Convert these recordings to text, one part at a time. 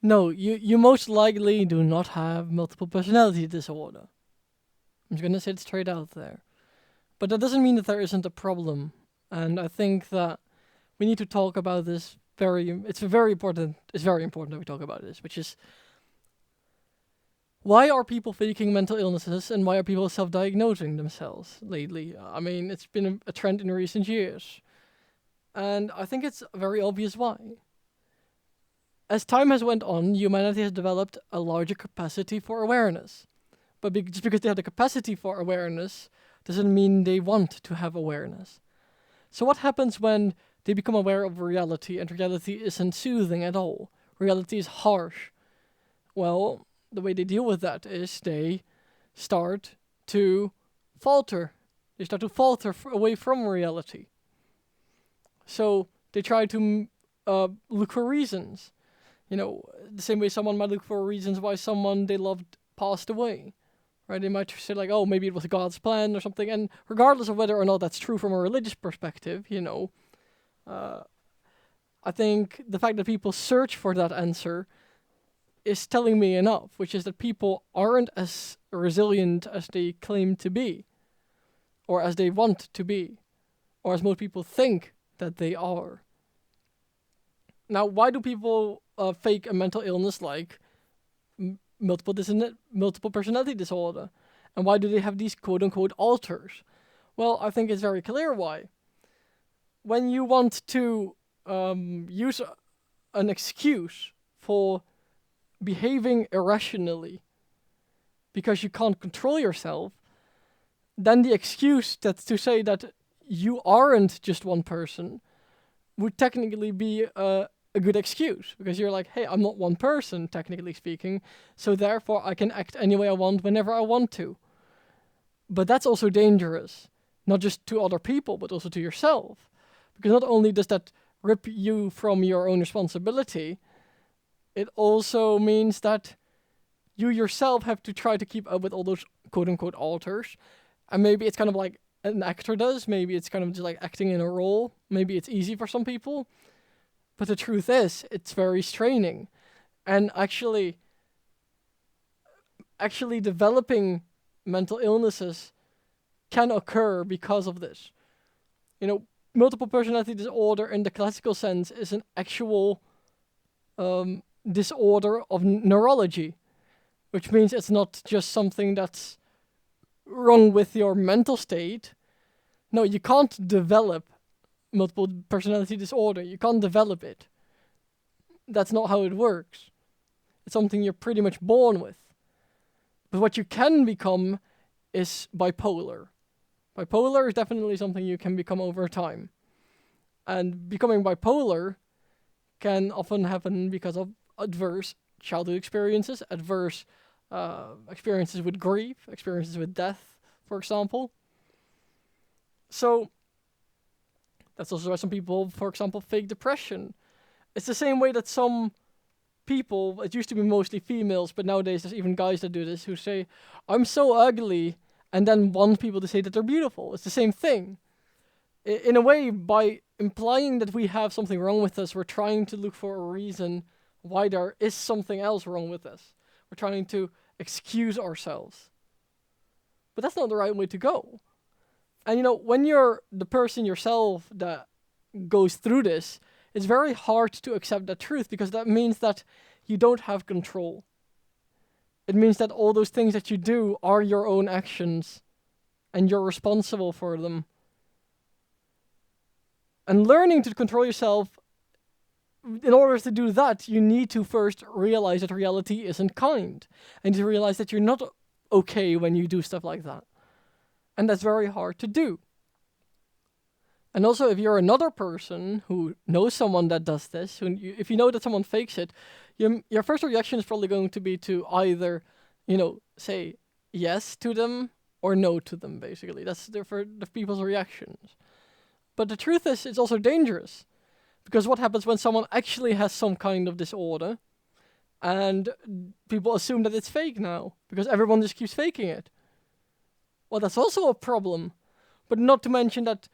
No, you most likely do not have multiple personality disorder. I'm just gonna say it straight out there. But that doesn't mean that there isn't a problem. And I think that we need to talk about this it's very important. It's very important that we talk about this, which is why are people faking mental illnesses and why are people self-diagnosing themselves lately? I mean, it's been a trend in recent years. And I think it's very obvious why. As time has went on, humanity has developed a larger capacity for awareness. But just because they have the capacity for awareness doesn't mean they want to have awareness. So what happens when they become aware of reality and reality isn't soothing at all? Reality is harsh. Well, the way they deal with that is they start to falter. They start to falter away from reality. So they try to look for reasons. You know, the same way someone might look for reasons why someone they loved passed away. Right? They might say like, oh, maybe it was God's plan or something. And regardless of whether or not that's true from a religious perspective, I think the fact that people search for that answer is telling me enough, which is that people aren't as resilient as they claim to be, or as they want to be, or as most people think that they are. Now, why do people fake a mental illness like multiple personality disorder? And why do they have these quote-unquote alters? Well, I think it's very clear why. When you want to use an excuse for behaving irrationally because you can't control yourself, then the excuse that's to say that you aren't just one person would technically be a good excuse, because you're like, hey, I'm not one person, technically speaking, so therefore I can act any way I want whenever I want to. But that's also dangerous, not just to other people, but also to yourself. Because not only does that rip you from your own responsibility, it also means that you yourself have to try to keep up with all those quote-unquote alters. And maybe it's kind of like an actor does. Maybe it's kind of just like acting in a role. Maybe it's easy for some people. But the truth is, it's very straining. And actually developing mental illnesses can occur because of this. You know, multiple personality disorder in the classical sense is an actual disorder of neurology, which means it's not just something that's wrong with your mental state. No, you can't develop multiple personality disorder. You can't develop it. That's not how it works. It's something you're pretty much born with. But what you can become is bipolar. Bipolar is definitely something you can become over time. And becoming bipolar can often happen because of adverse childhood experiences, adverse experiences with grief, experiences with death, for example. So that's also why some people, for example, fake depression. It's the same way that some people, it used to be mostly females, but nowadays there's even guys that do this, who say, I'm so ugly, and then want people to say that they're beautiful. It's the same thing. In a way, by implying that we have something wrong with us, we're trying to look for a reason why there is something else wrong with us. We're trying to excuse ourselves. But that's not the right way to go. And when you're the person yourself that goes through this, it's very hard to accept that truth, because that means that you don't have control. It means that all those things that you do are your own actions, and you're responsible for them. And learning to control yourself, in order to do that, you need to first realize that reality isn't kind. And to realize that you're not okay when you do stuff like that. And that's very hard to do. And also, if you're another person who knows someone that does this, if you know that someone fakes it, your first reaction is probably going to be to either, say yes to them or no to them, basically. That's the people's reactions. But the truth is, it's also dangerous. Because what happens when someone actually has some kind of disorder, and people assume that it's fake now, because everyone just keeps faking it? Well, that's also a problem. But not to mention that,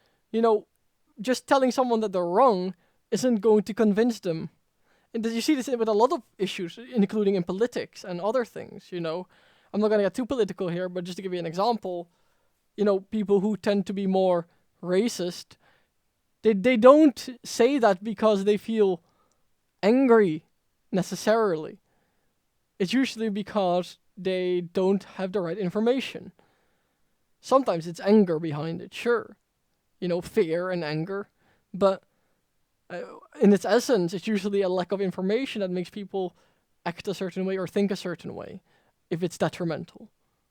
just telling someone that they're wrong isn't going to convince them. And you see this with a lot of issues, including in politics and other things. I'm not gonna get too political here, but just to give you an example, people who tend to be more racist, they don't say that because they feel angry necessarily. It's usually because they don't have the right information. Sometimes it's anger behind it, sure. Fear and anger. But in its essence, it's usually a lack of information that makes people act a certain way or think a certain way, if it's detrimental.